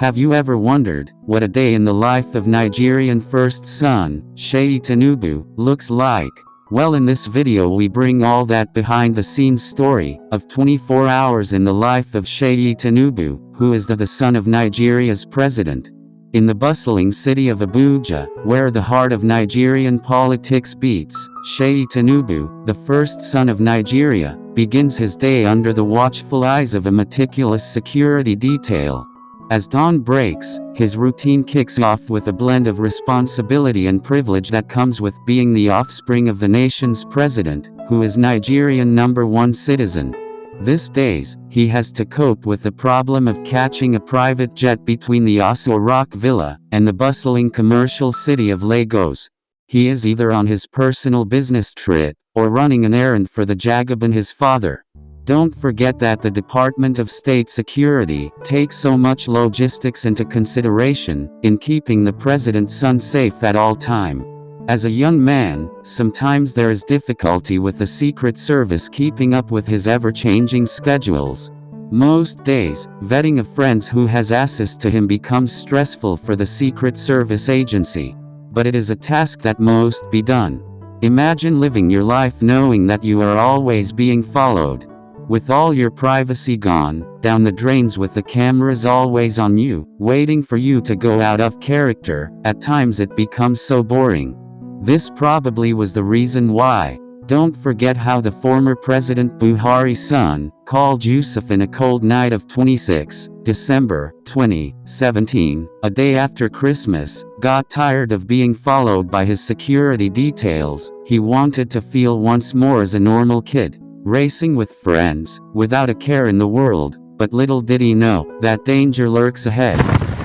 Have you ever wondered what a day in the life of Nigerian first son, Seyi Tinubu, looks like? Well, in this video we bring all that behind-the-scenes story of 24 hours in the life of Seyi Tinubu, who is the son of Nigeria's president. In the bustling city of Abuja, where the heart of Nigerian politics beats, Seyi Tinubu, the first son of Nigeria, begins his day under the watchful eyes of a meticulous security detail. As dawn breaks, his routine kicks off with a blend of responsibility and privilege that comes with being the offspring of the nation's president, who is Nigerian #1 citizen. These days, he has to cope with the problem of catching a private jet between the Aso Rock Villa and the bustling commercial city of Lagos. He is either on his personal business trip, or running an errand for the Jagaban, his father. Don't forget that the Department of State Security takes so much logistics into consideration in keeping the president's son safe at all time. As a young man, sometimes there is difficulty with the Secret Service keeping up with his ever-changing schedules. Most days, vetting a friend who has access to him becomes stressful for the Secret Service agency. But it is a task that must be done. Imagine living your life knowing that you are always being followed. With all your privacy gone down the drains, with the cameras always on you, waiting for you to go out of character, at times it becomes so boring. This probably was the reason why. Don't forget how the former President Buhari's son, called Yusuf in a cold night of 26 December 2017, a day after Christmas, got tired of being followed by his security details. He wanted to feel once more as a normal kid, racing with friends, without a care in the world. But little did he know that danger lurks ahead.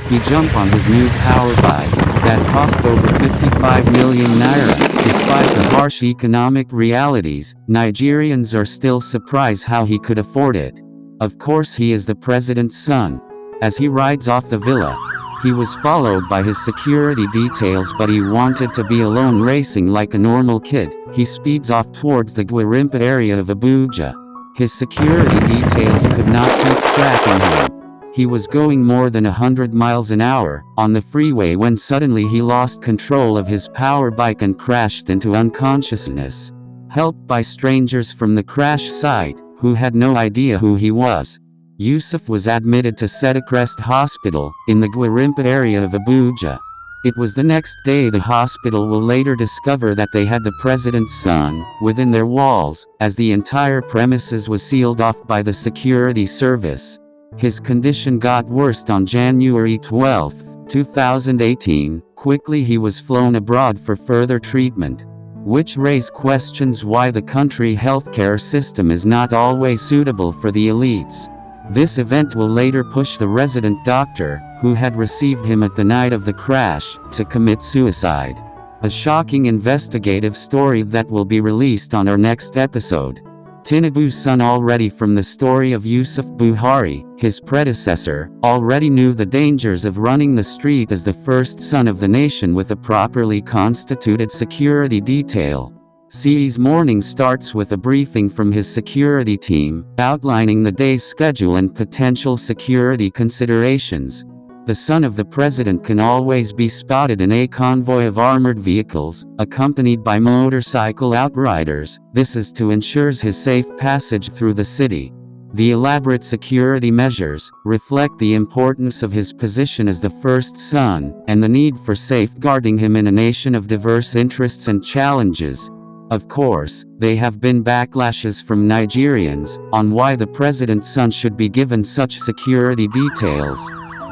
He jumped on his new power bike that cost over 55 million naira. Despite the harsh economic realities, Nigerians are still surprised how he could afford it. Of course, he is the president's son. As he rides off the villa, he was followed by his security details, but he wanted to be alone, racing like a normal kid. He speeds off towards the Gwarimpa area of Abuja. His security details could not keep track of him. He was going more than 100 miles an hour on the freeway when suddenly he lost control of his power bike and crashed into unconsciousness. Helped by strangers from the crash site, who had no idea who he was, Yusuf was admitted to Sedecrest Hospital in the Gwarimpa area of Abuja. It was the next day the hospital will later discover that they had the president's son within their walls, as the entire premises was sealed off by the security service. His condition got worse on January 12, 2018. Quickly he was flown abroad for further treatment, which raised questions why the country healthcare system is not always suitable for the elites. This event will later push the resident doctor, who had received him at the night of the crash, to commit suicide. A shocking investigative story that will be released on our next episode. Tinubu's son, already from the story of Yusuf Buhari, his predecessor, already knew the dangers of running the street as the first son of the nation with a properly constituted security detail. Seyi's morning starts with a briefing from his security team, outlining the day's schedule and potential security considerations. The son of the president can always be spotted in a convoy of armored vehicles, accompanied by motorcycle outriders. This is to ensure his safe passage through the city. The elaborate security measures reflect the importance of his position as the first son, and the need for safeguarding him in a nation of diverse interests and challenges. Of course, there have been backlashes from Nigerians on why the president's son should be given such security details.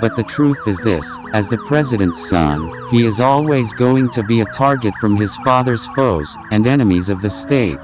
But the truth is this: as the president's son, he is always going to be a target from his father's foes and enemies of the state.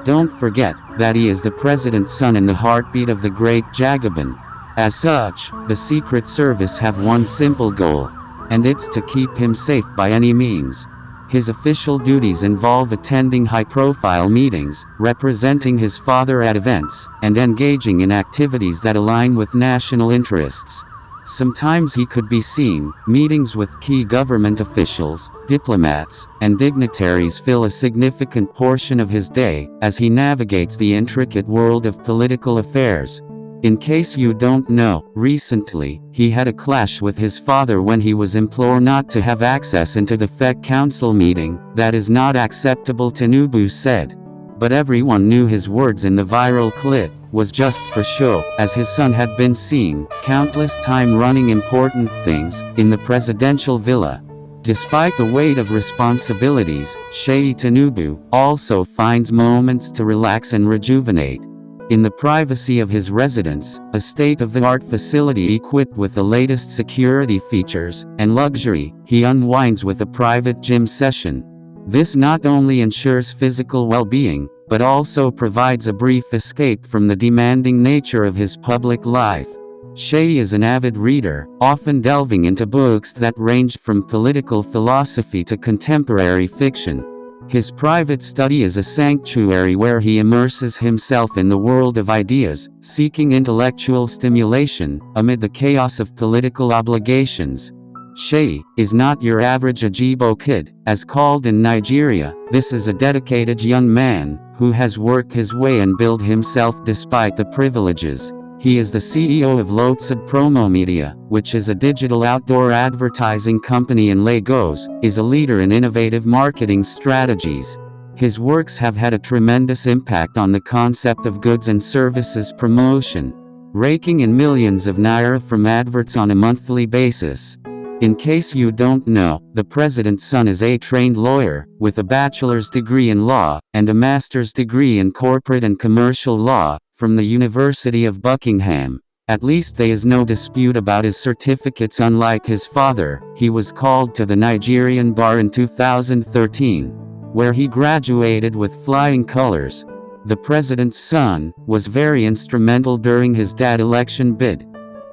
Don't forget that he is the president's son and the heartbeat of the great Jagaban. As such, the Secret Service have one simple goal, and it's to keep him safe by any means. His official duties involve attending high-profile meetings, representing his father at events, and engaging in activities that align with national interests. Sometimes he could be seen. Meetings with key government officials, diplomats, and dignitaries fill a significant portion of his day, as he navigates the intricate world of political affairs. In case you don't know, recently, he had a clash with his father when he was implored not to have access into the FEC council meeting. That is not acceptable, Tinubu said. But everyone knew his words in the viral clip was just for show, as his son had been seen countless times running important things in the presidential villa. Despite the weight of responsibilities, Seyi Tinubu also finds moments to relax and rejuvenate. In the privacy of his residence, a state-of-the-art facility equipped with the latest security features and luxury, he unwinds with a private gym session. This not only ensures physical well-being, but also provides a brief escape from the demanding nature of his public life. Seyi is an avid reader, often delving into books that ranged from political philosophy to contemporary fiction. His private study is a sanctuary where he immerses himself in the world of ideas, seeking intellectual stimulation amid the chaos of political obligations. Seyi is not your average Ajibo kid, as called in Nigeria. This is a dedicated young man who has worked his way and built himself despite the privileges. He is the CEO of Lotsad Promo Media, which is a digital outdoor advertising company in Lagos, is a leader in innovative marketing strategies. His works have had a tremendous impact on the concept of goods and services promotion, raking in millions of naira from adverts on a monthly basis. In case you don't know, the president's son is a trained lawyer, with a bachelor's degree in law, and a master's degree in corporate and commercial law, from the University of Buckingham. At least there is no dispute about his certificates. Unlike his father, he was called to the Nigerian bar in 2013, where he graduated with flying colors. The president's son was very instrumental during his dad's election bid.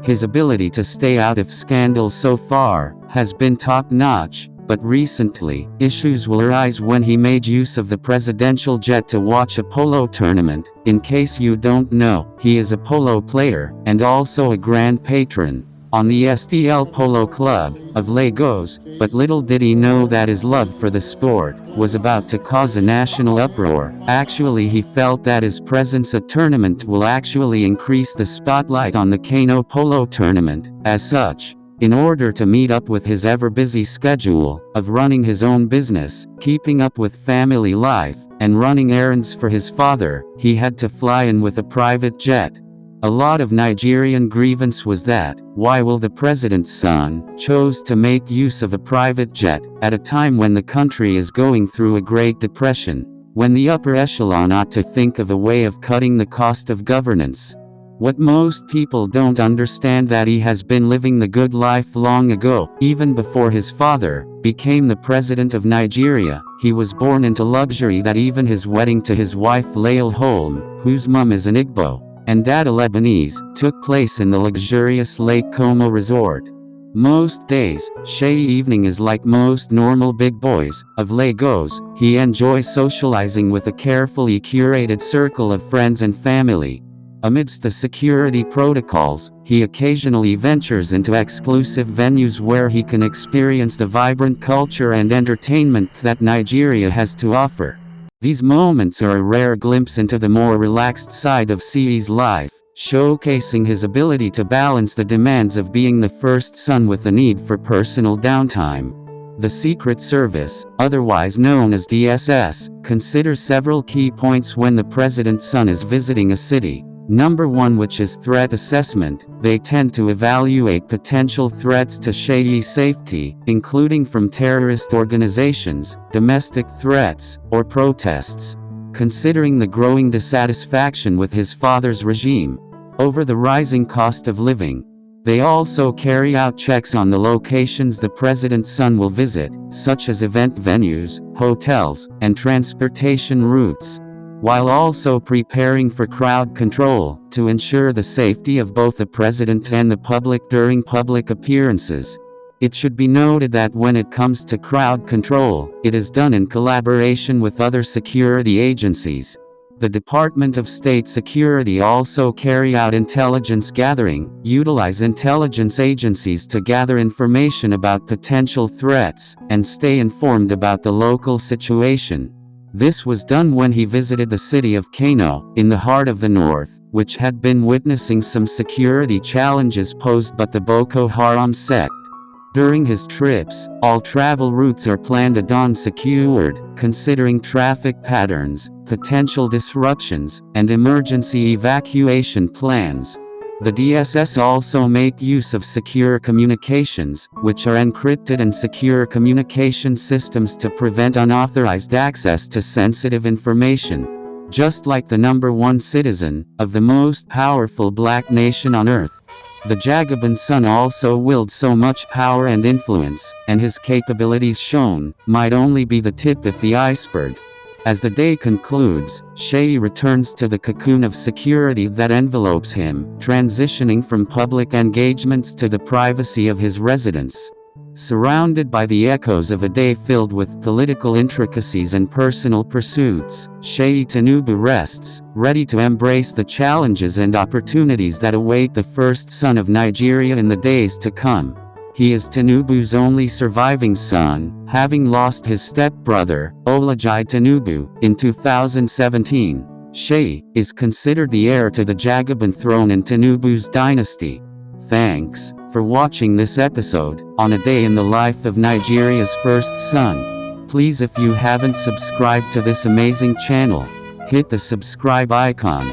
His ability to stay out of scandals so far has been top-notch, but recently, issues will arise when he made use of the presidential jet to watch a polo tournament. In case you don't know, he is a polo player, and also a grand patron on the STL Polo Club of Lagos, but little did he know that his love for the sport was about to cause a national uproar. Actually, he felt that his presence at tournament will actually increase the spotlight on the Kano Polo tournament. As such, in order to meet up with his ever-busy schedule of running his own business, keeping up with family life, and running errands for his father, he had to fly in with a private jet. A lot of Nigerian grievance was that, why will the president's son chose to make use of a private jet, at a time when the country is going through a Great Depression, when the upper echelon ought to think of a way of cutting the cost of governance. What most people don't understand that he has been living the good life long ago, even before his father became the president of Nigeria. He was born into luxury that even his wedding to his wife Lael Holm, whose mum is an Igbo and dad a Lebanese, took place in the luxurious Lake Como resort. Most days, Seyi evening is like most normal big boys of Lagos. He enjoys socializing with a carefully curated circle of friends and family. Amidst the security protocols, he occasionally ventures into exclusive venues where he can experience the vibrant culture and entertainment that Nigeria has to offer. These moments are a rare glimpse into the more relaxed side of Seyi's life, showcasing his ability to balance the demands of being the first son with the need for personal downtime. The Secret Service, otherwise known as DSS, considers several key points when the president's son is visiting a city. Number 1, which is threat assessment. They tend to evaluate potential threats to Seyi's safety, including from terrorist organizations, domestic threats, or protests. Considering the growing dissatisfaction with his father's regime over the rising cost of living, they also carry out checks on the locations the president's son will visit, such as event venues, hotels, and transportation routes, while also preparing for crowd control, to ensure the safety of both the president and the public during public appearances. It should be noted that when it comes to crowd control, it is done in collaboration with other security agencies. The Department of State Security also carry out intelligence gathering, utilize intelligence agencies to gather information about potential threats, and stay informed about the local situation. This was done when he visited the city of Kano, in the heart of the north, which had been witnessing some security challenges posed by the Boko Haram sect. During his trips, all travel routes are planned and secured, considering traffic patterns, potential disruptions, and emergency evacuation plans. The DSS also make use of secure communications, which are encrypted and secure communication systems to prevent unauthorized access to sensitive information. Just like the #1 citizen of the most powerful black nation on earth, the Jagaban son also willed so much power and influence, and his capabilities shown might only be the tip of the iceberg. As the day concludes, Seyi returns to the cocoon of security that envelopes him, transitioning from public engagements to the privacy of his residence. Surrounded by the echoes of a day filled with political intricacies and personal pursuits, Seyi Tinubu rests, ready to embrace the challenges and opportunities that await the first son of Nigeria in the days to come. He is Tinubu's only surviving son, having lost his stepbrother, Olaji Tinubu, in 2017. Seyi is considered the heir to the Jagaban throne in Tinubu's dynasty. Thanks for watching this episode, on a day in the life of Nigeria's first son. Please, if you haven't subscribed to this amazing channel, hit the subscribe icon.